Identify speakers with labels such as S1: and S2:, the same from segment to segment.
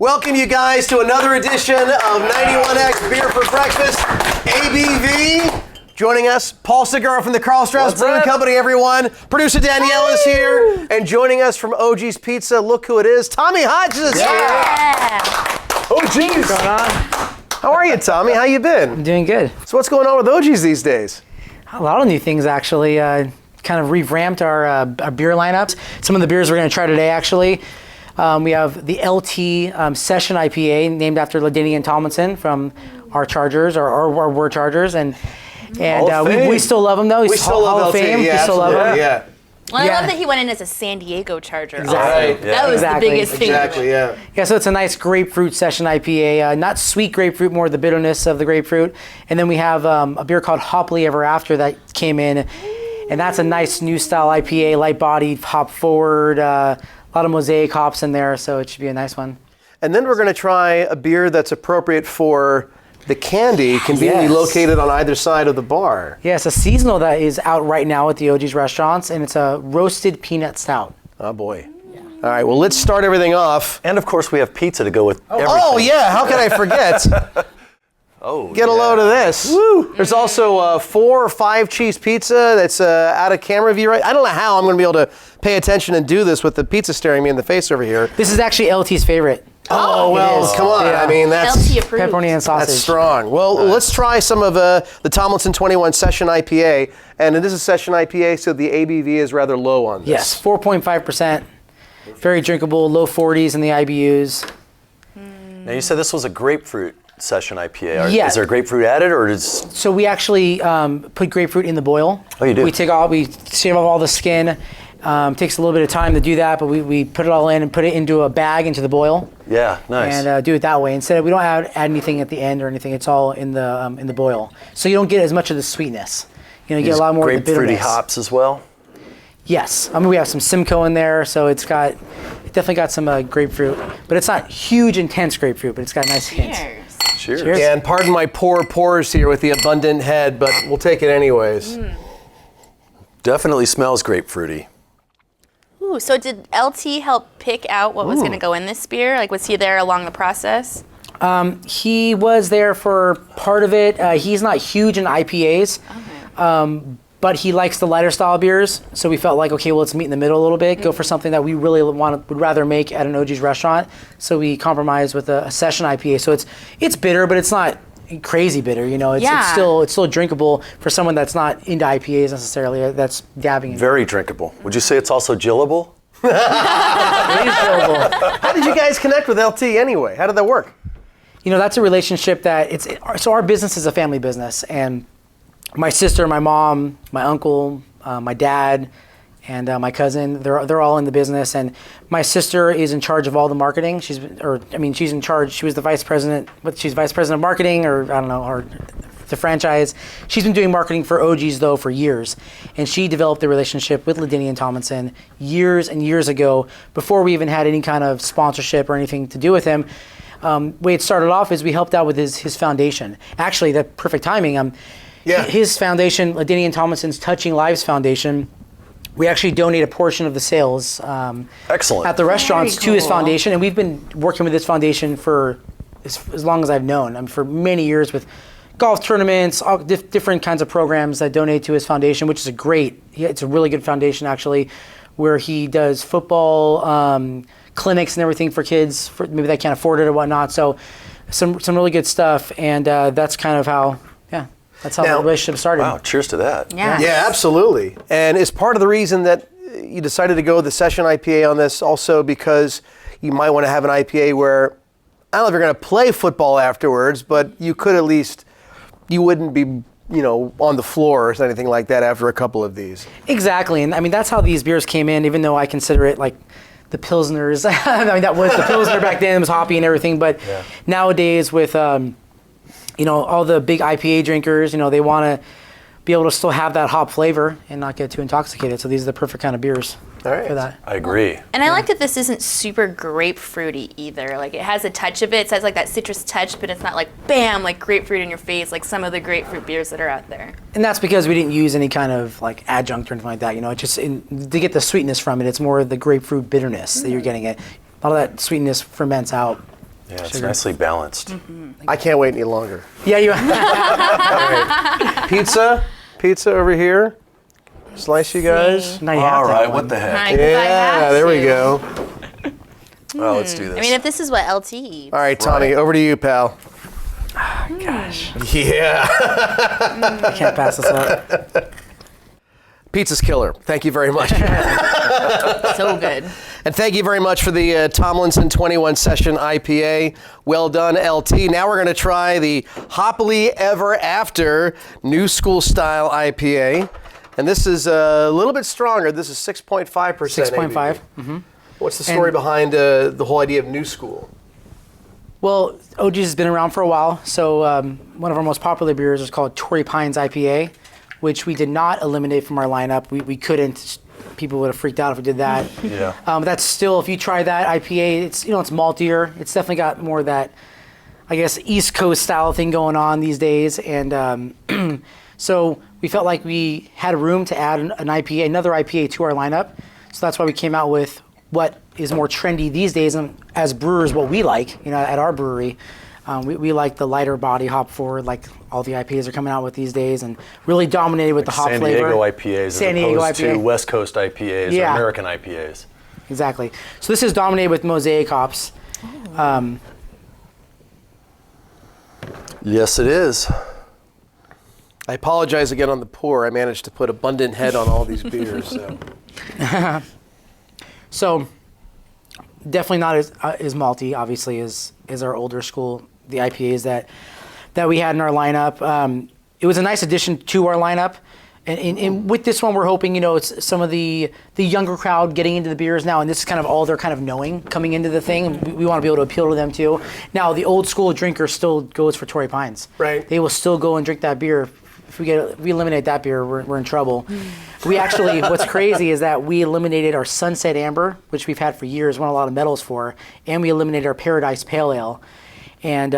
S1: Welcome you guys to another edition of 91X Beer for Breakfast ABV. Joining us, Paul Segura from the Carl Strauss Brewing Company, everyone. Producer Danielle is here. And joining us from Oggi's Pizza, look who it is, Tommy Hodges is here. Oggi's.
S2: What's going on?
S1: How are you, Tommy? How you been?
S2: I'm doing good.
S1: So what's going on with Oggi's these days?
S2: A lot of new things, actually. Kind of revamped our beer lineups. Some of the beers we're going to try today, actually. We have the LT Session IPA, named after Ladainian and Tomlinson from our Chargers, our Word Chargers. And we still love him, though. He's
S1: we still love
S2: Hall of
S1: LT.
S2: Fame.
S1: Yeah,
S2: we still love him.
S1: Yeah.
S3: Well, I love that he went in as a San Diego Charger.
S2: Exactly.
S3: Also. That was the biggest thing.
S1: Exactly, yeah.
S2: Yeah, so it's a nice grapefruit session IPA. Not sweet grapefruit, more the bitterness of the grapefruit. And then we have a beer called Hopple E Ever After that came in. And that's a nice new style IPA, light-bodied, hop-forward, a lot of mosaic hops in there, so it should be a nice one.
S1: And then we're going to try a beer that's appropriate for the candy, conveniently located on either side of the bar.
S2: Yeah, it's a seasonal that is out right now at the Oggi's restaurants, and it's a roasted peanut stout.
S1: Oh, boy. Yeah. All right, well, let's start everything off.
S4: And, of course, we have pizza to go with everything.
S1: Oh, yeah, how can I forget? Get a load of this. Woo. There's also 4 or 5 cheese pizza that's out of camera view, right? I don't know how I'm going to be able to pay attention and do this with the pizza staring me in the face over here.
S2: This is actually LT's favorite.
S1: Oh, well, come on.
S2: Yeah.
S1: I mean, that's
S3: LT approved.
S2: Pepperoni and sausage.
S1: That's strong. Well, let's try some of the Tomlinson 21 Session IPA. And this is Session IPA, so the ABV is rather low on this.
S2: Yes, 4.5%. Very drinkable, low 40s in the IBUs.
S4: Now, you said this was a grapefruit session IPA.
S2: Yeah.
S4: Is there grapefruit added, or is...
S2: So we actually put grapefruit in the boil.
S4: Oh, you do?
S2: We shave off all the skin. Takes a little bit of time to do that, but we put it all in and put it into a bag into the boil.
S4: Yeah, nice.
S2: And do it that way. Instead, we don't add anything at the end or anything. It's all in the boil. So you don't get as much of the sweetness. You know, you get a lot more of the bitterness.
S4: Grapefruity hops as well?
S2: Yes. I mean, we have some Simcoe in there, so it definitely got some grapefruit. But it's not huge, intense grapefruit, but it's got a nice hint.
S4: Cheers.
S2: Cheers.
S1: And pardon my poor pores here with the abundant head, but we'll take it anyways.
S4: Definitely smells grapefruity.
S3: Ooh, so did LT help pick out what was going to go in this beer? Like, was he there along the process?
S2: He was there for part of it. He's not huge in IPAs, but he likes the lighter style beers. So we felt like, okay, well, let's meet in the middle a little bit. Go for something that we really would rather make at an Oggi's restaurant. So we compromised with a session IPA. So it's bitter, but it's not crazy bitter. You know, it's still drinkable for someone that's not into IPAs necessarily. That's dabbing.
S4: Very drinkable. Would you say it's also gillable?
S2: It is enjoyable.
S1: How did you guys connect with LT anyway? How did that work?
S2: You know, that's a relationship so our business is a family business, and my sister, my mom, my uncle, my dad, and my cousin, they're all in the business. And my sister is in charge of all the marketing. She's in charge. She was the vice president, but she's vice president of marketing, or I don't know, or the franchise. She's been doing marketing for Oggi's though for years, and she developed a relationship with Ladainian and Tomlinson years and years ago, before we even had any kind of sponsorship or anything to do with him. The way it started off is we helped out with his foundation. Actually, the perfect timing. His foundation, Ladainian and Tomlinson's Touching Lives Foundation, we actually donate a portion of the sales
S4: Excellent.
S2: at the restaurants to his foundation. And we've been working with this foundation for as long as I've known. For many years with golf tournaments, all different kinds of programs that donate to his foundation, which is it's a really good foundation actually, where he does football clinics and everything for kids, for maybe they can't afford it or whatnot. So some really good stuff. And that's kind of how, that's how the relationship started.
S4: Wow, cheers to that.
S1: Yeah, absolutely. And is part of the reason that you decided to go with the Session IPA on this also because you might want to have an IPA where, I don't know if you're going to play football afterwards, but you could at least, you wouldn't be, on the floor or anything like that after a couple of these.
S2: Exactly. And I mean, that's how these beers came in, even though I consider it like the Pilsners. I mean, that was the Pilsner back then, it was hoppy and everything. But nowadays with, all the big IPA drinkers, they want to be able to still have that hop flavor and not get too intoxicated. So these are the perfect kind of beers for that.
S4: I agree.
S3: And I like that this isn't super grapefruity either. Like, it has a touch of it. It has like that citrus touch, but it's not like bam, like grapefruit in your face, like some of the grapefruit beers that are out there.
S2: And that's because we didn't use any kind of like adjunct or anything like that. It's just to get the sweetness from it. It's more of the grapefruit bitterness that you're getting. A lot of that sweetness ferments out.
S4: Yeah, it's nicely balanced.
S1: I can't wait any longer.
S2: Yeah, you.
S1: Pizza over here. Slice, you guys.
S2: Now you have
S4: All
S2: to have
S4: right,
S2: one.
S4: what the heck?
S3: Right, 'cause I
S1: Yeah,
S3: have
S1: there we
S3: to.
S1: go.
S4: Oh, let's do this.
S3: I mean, if this is what LT eats.
S1: All right, Tommy, over to you, pal.
S2: Gosh,
S1: Yeah.
S2: I can't pass this up.
S1: Pizza's killer. Thank you very much.
S3: So good.
S1: And thank you very much for the Tomlinson 21 Session IPA. Well done, LT. Now we're going to try the Hopple E Ever After New School Style IPA. And this is a little bit stronger. This is 6.5%.
S2: 6.5.
S1: What's the story behind the whole idea of new school?
S2: Well, Oggi's has been around for a while. So one of our most popular beers is called Torrey Pines IPA, which we did not eliminate from our lineup. We couldn't. People would have freaked out if we did that.
S4: Yeah.
S2: But that's still, if you try that IPA, it's it's maltier. It's definitely got more of that, I guess, East Coast style thing going on these days. And so we felt like we had room to add an IPA, another IPA to our lineup. So that's why we came out with what is more trendy these days, and as brewers, what we like, at our brewery. We like the lighter body hop forward, like all the IPAs are coming out with these days, and really dominated with the hop
S4: San
S2: flavor.
S4: Diego IPAs
S2: San
S4: as
S2: Diego
S4: opposed to
S2: IPA.
S4: West Coast IPAs or
S2: Yeah.
S4: American IPAs.
S2: Exactly. So this is dominated with mosaic hops.
S4: Yes, it is.
S1: I apologize again on the pour. I managed to put abundant head on all these beers. So.
S2: So definitely not as malty, obviously, as our older school, the IPAs that we had in our lineup. It was a nice addition to our lineup. And with this one, we're hoping, it's some of the younger crowd getting into the beers now, and this is kind of all they're kind of knowing coming into the thing. And we want to be able to appeal to them too. Now, the old school drinker still goes for Torrey Pines.
S1: Right.
S2: They will still go and drink that beer. If we eliminate that beer, we're in trouble. We actually, what's crazy is that we eliminated our Sunset Amber, which we've had for years, won a lot of medals for, and we eliminated our Paradise Pale Ale. And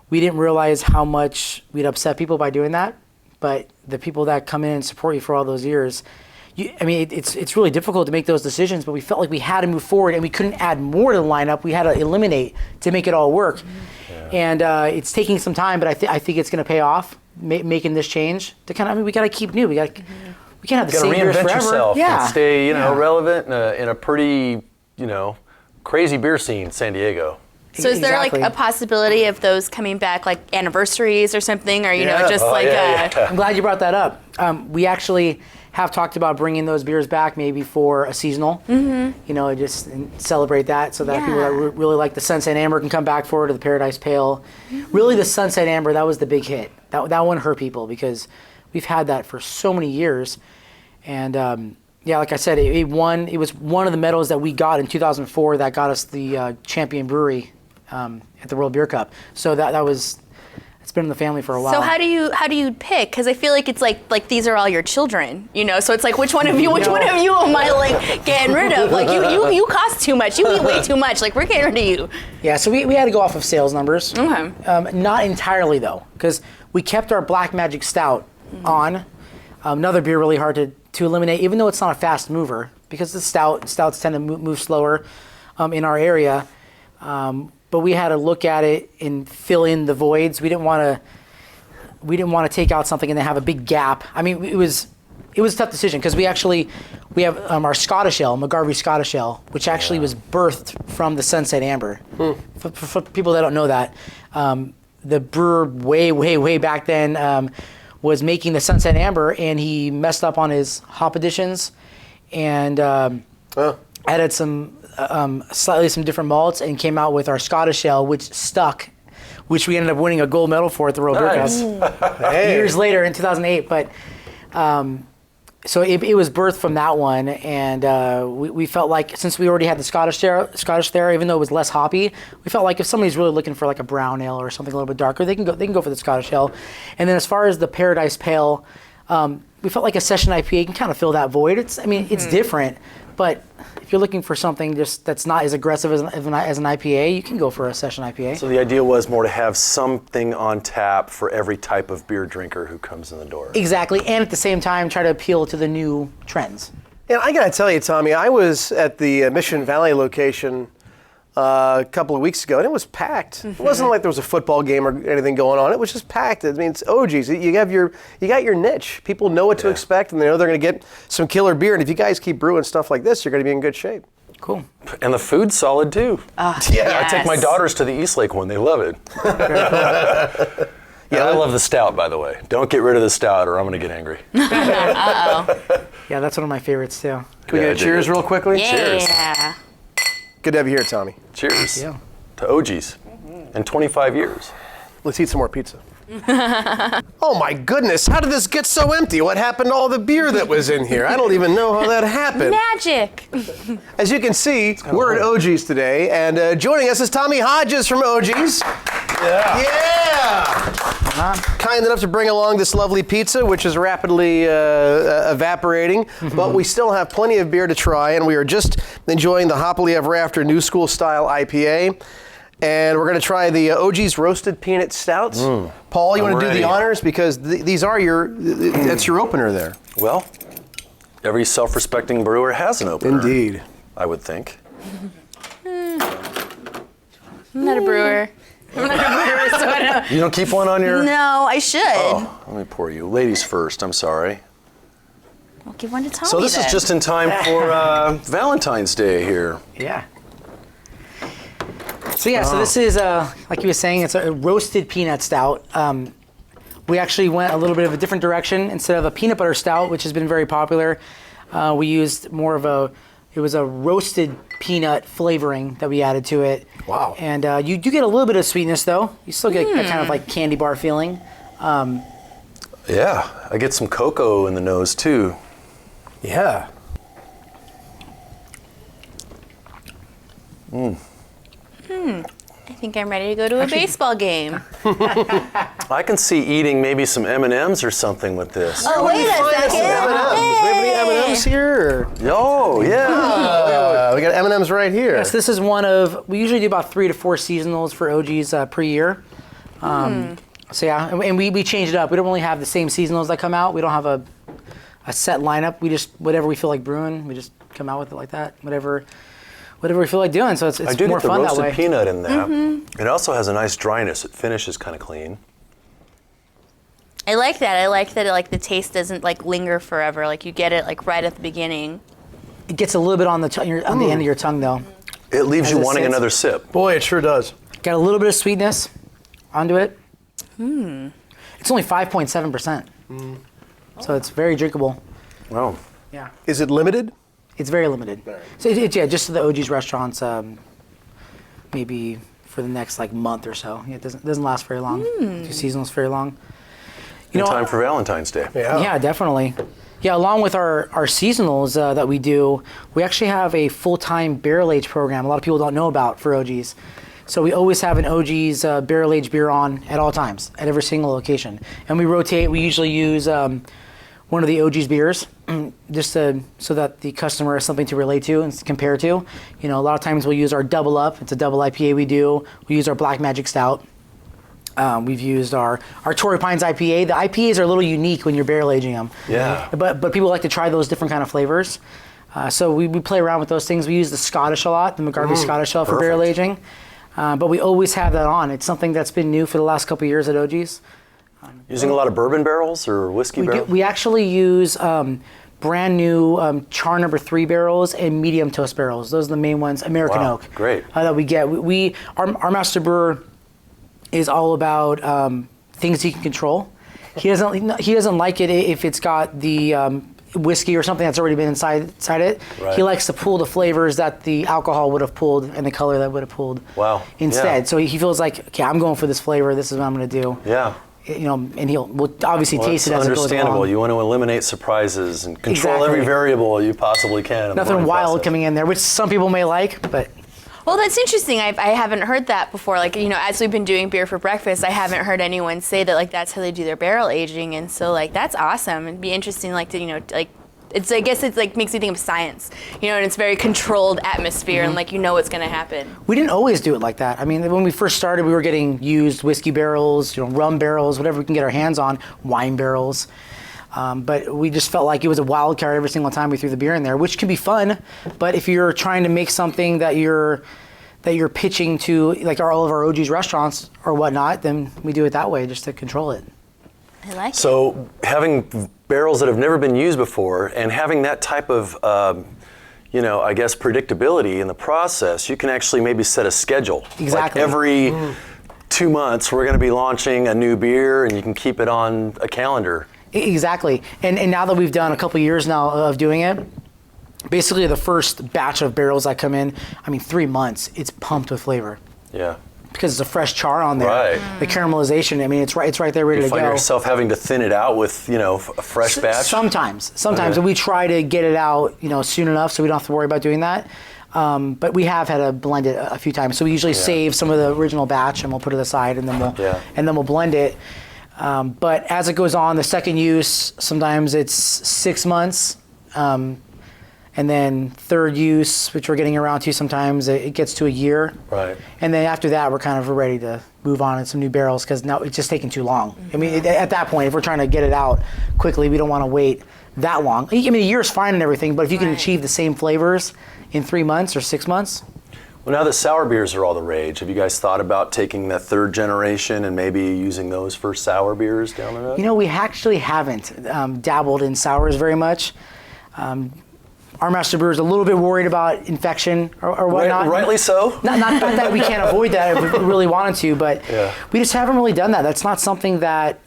S2: we didn't realize how much we'd upset people by doing that. But the people that come in and support you for all those years, it's really difficult to make those decisions, but we felt like we had to move forward and we couldn't add more to the lineup. We had to eliminate to make it all work. Yeah. And it's taking some time, but I think it's going to pay off, making this change. To we got to keep new. We can't have the same beers forever.
S4: Reinvent yourself and stay,
S2: Yeah.
S4: relevant in a pretty, crazy beer scene, San Diego.
S3: So is there
S2: Exactly.
S3: like a possibility of those coming back, like anniversaries or something, or
S2: I'm glad you brought that up. We actually have talked about bringing those beers back maybe for a seasonal. Just celebrate that so that people that really like the Sunset Amber can come back for it, or the Paradise Pale. Really, the Sunset Amber, that was the big hit. That one hurt people because we've had that for so many years, and like I said, it won. It was one of the medals that we got in 2004 that got us the champion brewery at the World Beer Cup. So it's been in the family for a while.
S3: So how do you pick? Because I feel like it's like these are all your children, So it's like which one of you am I like getting rid of? Like you cost too much. You eat way too much. Like we're getting rid of you.
S2: Yeah. So we had to go off of sales numbers.
S3: Okay.
S2: Not entirely though, because we kept our Black Magic Stout on. Another beer really hard to eliminate, even though it's not a fast mover, because the stouts tend to move slower in our area. But we had to look at it and fill in the voids. We didn't want to take out something and then have a big gap. I mean, it was a tough decision because we have our Scottish Ale, McGarvey Scottish Ale, which actually was birthed from the Sunset Amber. For people that don't know that, the brewer way back then was making the Sunset Amber, and he messed up on his hop additions and added some different malts and came out with our Scottish Ale, which stuck, which we ended up winning a gold medal for at the World Beer Cup years later in 2008. But so it was birthed from that one, and we felt like since we already had the Scottish there, even though it was less hoppy, we felt like if somebody's really looking for like a brown ale or something a little bit darker, they can go for the Scottish Ale. And then as far as the Paradise Pale, we felt like a session IPA can kind of fill that void. It's different. But if you're looking for something just that's not as aggressive as an IPA, you can go for a session IPA.
S4: So the idea was more to have something on tap for every type of beer drinker who comes in the door.
S2: Exactly, and at the same time, try to appeal to the new trends.
S1: And I got to tell you, Tommy, I was at the Mission Valley location a couple of weeks ago, and it was packed. It wasn't like there was a football game or anything going on. It was just packed. I mean, it's Oggi's. You got your niche. People know what to expect, and they know they're going to get some killer beer. And if you guys keep brewing stuff like this, you're going to be in good shape.
S2: Cool.
S4: And the food's solid too.
S3: Yeah,
S4: I take my daughters to the Eastlake one. They love it. Yeah, I love the stout, by the way. Don't get rid of the stout or I'm going to get angry.
S2: Yeah, that's one of my favorites too.
S1: Can we get a cheers real quickly?
S3: Yeah.
S1: Cheers. Good to have you here, Tommy.
S4: Cheers
S2: Yeah.
S4: to Oggi's in 25 years.
S1: Let's eat some more pizza. Oh my goodness, how did this get so empty? What happened to all the beer that was in here? I don't even know how that happened.
S3: Magic.
S1: As you can see, we're at Oggi's today, and joining us is Tommy Hodges from Oggi's. Yeah! Kind enough to bring along this lovely pizza, which is rapidly evaporating, but we still have plenty of beer to try, and we are just enjoying the Hopple E IPA New School Style IPA. And we're going to try the Oggi's Roasted Peanut Stouts. Paul, you want to do
S4: ready.
S1: the honors? Because these are that's your opener there.
S4: Well, every self-respecting brewer has an opener.
S1: Indeed.
S4: I would think.
S3: I'm not a brewer. I'm not a brewer, so I don't.
S4: You don't keep one on your...
S3: No, I should.
S4: Oh, let me pour you. Ladies first, I'm sorry.
S3: I'll give one to Tommy.
S4: So this is just in time for Valentine's Day here.
S2: Yeah. So so this is, like you were saying, it's a roasted peanut stout. We actually went a little bit of a different direction. Instead of a peanut butter stout, which has been very popular, we used more of it was a roasted peanut flavoring that we added to it.
S1: Wow.
S2: And you do get a little bit of sweetness though. You still get a kind of like candy bar feeling.
S4: Yeah, I get some cocoa in the nose too.
S1: Yeah.
S3: I think I'm ready to go to a baseball game.
S4: I can see eating maybe some M&Ms or something with this.
S3: Oh, wait a second.
S1: Do we have any M&Ms here? Or?
S4: Oh, yeah.
S1: We got M&Ms right here.
S2: Yes, this is we usually do about 3 to 4 seasonals for Oggi's per year. So yeah, and we change it up. We don't really have the same seasonals that come out. We don't have a set lineup. We just, whatever we feel like brewing, we just come out with it like that. Whatever we feel like doing. So it's
S4: I do
S2: more
S4: get the
S2: fun that
S4: roasted
S2: way.
S4: peanut in that. It also has a nice dryness. It finishes kind of clean.
S3: I like that. I like that like the taste doesn't like linger forever. Like you get it like right at the beginning.
S2: It gets a little bit on the on the end of your tongue though.
S4: It leaves
S2: As
S4: you
S2: it
S4: wanting
S2: sits.
S4: another sip.
S1: Boy, it sure does.
S2: Got a little bit of sweetness onto it. It's only 5.7%. So it's very drinkable.
S4: Wow.
S2: Yeah.
S1: Is it limited?
S2: It's very limited. So just to the Oggi's restaurants, maybe for the next like month or so. Yeah, it doesn't last very long. 2 seasonals very long.
S4: In time for Valentine's Day.
S2: Yeah, definitely. Yeah, along with our seasonals that we do, we actually have a full-time barrel age program. A lot of people don't know about for Oggi's. So we always have an Oggi's barrel aged beer on at all times, at every single location. And we rotate. We usually use one of the Oggi's beers, just so that the customer has something to relate to and compare to. You know, a lot of times we'll use our Double Up. It's a double IPA we do. We use our Black Magic Stout. We've used our Torrey Pines IPA. The IPAs are a little unique when you're barrel aging them.
S4: Yeah.
S2: But people like to try those different kind of flavors. So we play around with those things. We use the Scottish a lot, the McGarvey Scottish Ale for barrel aging. But we always have that on. It's something that's been new for the last couple of years at Oggi's.
S4: Using a lot of bourbon barrels or whiskey barrels?
S2: We actually use brand new char number 3 barrels and medium toast barrels. Those are the main ones. American
S4: Wow,
S2: oak.
S4: great.
S2: That we get. Our master brewer is all about things he can control. He doesn't like it if it's got the whiskey or something that's already been inside it.
S4: Right.
S2: He likes to pull the flavors that the alcohol would have pulled and the color that would have pulled.
S4: Wow.
S2: Instead.
S4: Yeah.
S2: So he feels like, okay, I'm going for this flavor. This is what I'm going to do.
S4: Yeah.
S2: You know, and we'll obviously
S4: Well,
S2: taste it
S4: that's
S2: as it goes
S4: understandable.
S2: along.
S4: You want to eliminate surprises and control
S2: Exactly.
S4: every variable you possibly can. in the
S2: Nothing
S4: brewing
S2: wild
S4: process.
S2: coming in there, which some people may like, but
S3: Well, that's interesting. I haven't heard that before. Like, you know, as we've been doing beer for breakfast, I haven't heard anyone say that, like, that's how they do their barrel aging. And so, like, that's awesome. It'd be interesting, like, to, you know, like, I guess it's, like, makes me think of science, you know, and it's very controlled atmosphere and, like, you know what's going to happen.
S2: we didn't always do it like that. I mean, when we first started, we were getting used whiskey barrels, you know, rum barrels, whatever we can get our hands on, wine barrels. But we just felt like it was a wild card every single time we threw the beer in there, which can be fun. But if you're trying to make something that that you're pitching to like all of our Oggi's restaurants or whatnot, then we do it that way just to control it.
S3: I like it.
S4: So having barrels that have never been used before and having that type of, I guess predictability in the process, you can actually maybe set a schedule.
S2: Exactly.
S4: Like every 2 months, we're going to be launching a new beer, and you can keep it on a calendar.
S2: Exactly. And now that we've done a couple years now of doing it, basically the first batch of barrels that come in, 3 months, it's pumped with flavor.
S4: Yeah.
S2: Because it's a fresh char on there.
S4: Right.
S2: The caramelization, it's right there ready to go.
S4: You find yourself having to thin it out with, a fresh batch?
S2: Sometimes.
S4: Okay.
S2: And we try to get it out, soon enough so we don't have to worry about doing that. But we have had to blend it a few times. So we usually save some of the original batch and we'll put it aside and then we'll blend it. But as it goes on, the second use, sometimes it's 6 months. And then third use, which we're getting around to sometimes, it gets to a year.
S4: Right.
S2: And then after that, we're kind of ready to move on to some new barrels because now it's just taking too long. At that point, if we're trying to get it out quickly, we don't want to wait that long. A year is fine and everything, but if you can achieve the same flavors in 3 months or 6 months.
S4: Well, now that sour beers are all the rage, have you guys thought about taking that third generation and maybe using those for sour beers down the road?
S2: We actually haven't dabbled in sours very much. Our master brewer is a little bit worried about infection or whatnot.
S4: Rightly so.
S2: Not that we can't avoid that if we really wanted to, but we just haven't really done that. That's not something that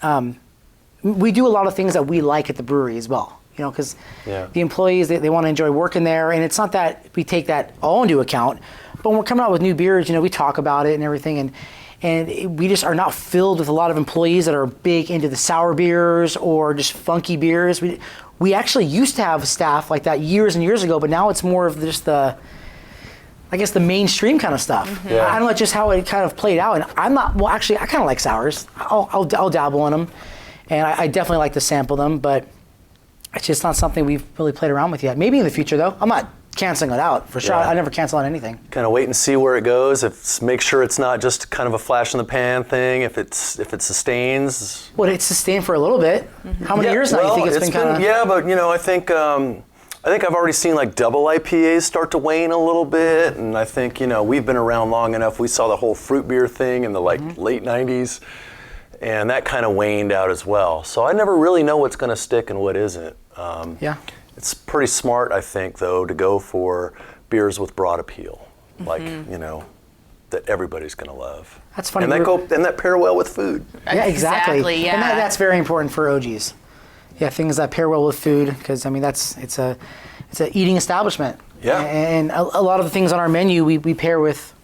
S2: we do. A lot of things that we like at the brewery as well. Because the employees they want to enjoy working there, and it's not that we take that all into account. But when we're coming out with new beers, we talk about it and everything, and we just are not filled with a lot of employees that are big into the sour beers or just funky beers. We actually used to have staff like that years and years ago, but now it's more of just the mainstream kind of stuff.
S3: Mm-hmm.
S4: Yeah.
S2: I don't know just how it kind of played out. And I'm not, I kind of like sours. I'll dabble in them, and I definitely like to sample them, but it's just not something we've really played around with yet. Maybe in the future, though. I'm not canceling it out, for sure.
S4: Yeah.
S2: I never cancel on anything.
S4: Kind of wait and see where it goes. Make sure it's not just kind of a flash in the pan thing. If it sustains.
S2: Well, it's sustained for a little bit. Mm-hmm. How many years now do you think it's been kind of?
S4: Yeah, but I think I've already seen like double IPAs start to wane a little bit, and I think we've been around long enough. We saw the whole fruit beer thing in the late '90s, and that kind of waned out as well. So I never really know what's going to stick and what isn't. It's pretty smart, I think, though, to go for beers with broad appeal, like that everybody's going to love.
S2: That's funny.
S4: And that pair well with food.
S2: Yeah, exactly.
S3: Yeah.
S2: And that's very important for Oggi's. Yeah, things that pair well with food, because it's a eating establishment.
S4: Yeah.
S2: And a lot of the things on our menu we pair with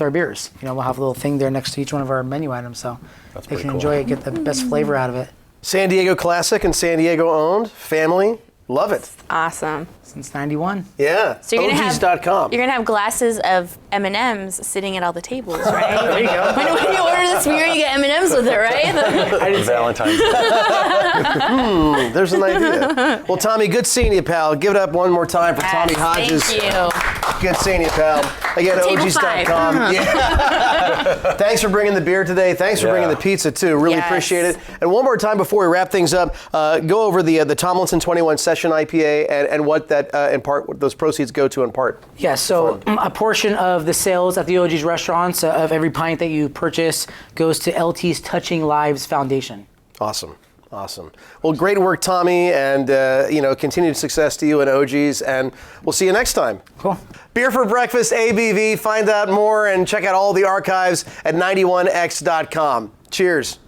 S2: our beers. We'll have a little thing there next to each one of our menu items, so they can enjoy it, get the best flavor out of it.
S1: San Diego classic and San Diego owned, family, love it.
S3: Awesome.
S2: Since '91.
S1: Yeah.
S3: So you're
S1: Oggi's.com.
S3: You're gonna have glasses of M&Ms sitting at all the tables, right?
S2: There you go.
S3: When you order this beer, you get M&Ms with it, right?
S4: Valentine's Day.
S1: There's an idea. Well, Tommy, good seeing you, pal. Give it up one more time for Tommy Hodges.
S3: Thank you.
S1: Good seeing you, pal. Again,
S3: Table
S1: Oggi's.com.
S3: 5.
S1: Yeah. Thanks for bringing the beer today. Thanks for bringing the pizza, too. Really appreciate it. And one more time before we wrap things up, go over the Tomlinson 21 Session IPA and what that, in part, what those proceeds go to in part.
S2: Yeah, so a portion of the sales at the Oggi's restaurants of every pint that you purchase goes to LT's Touching Lives Foundation.
S1: Awesome. Well, great work, Tommy, and continued success to you and Oggi's, and we'll see you next time.
S2: Cool.
S1: Beer for Breakfast ABV. Find out more and check out all the archives at 91x.com. Cheers.